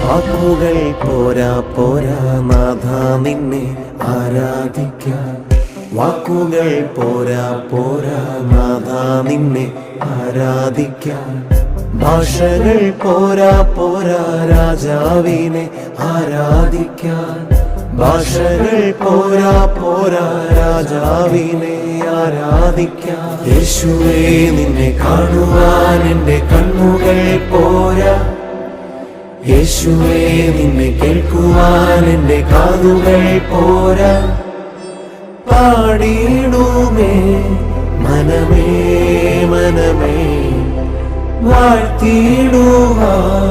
വാക്കുകൾ പോരാ പോരാ നാഥ നിന്നെ ആരാധിക്കാൻ. വാക്കുകൾ പോരാ പോരാ നാഥ നിന്നെ ആരാധിക്കാൻ. ഭാഷകൾ പോരാ പോരാ രാജാവിനെ ആരാധിക്കാൻ. ഭാഷകൾ പോരാ പോരാ രാജാവിനെ ആരാധിക്കാൻ. യേശുവേ നിന്നെ കാണുവാൻ എൻ്റെ കണ്ണുകൾ പോരാ. യേശുവേ നിന്നെ കേൾക്കുവാൻ എൻ്റെ കാതുകൾ പോരാ. പാടിയിടുമേ മനമേ മനമേ വാഴ്ത്തിയിടുവാൻ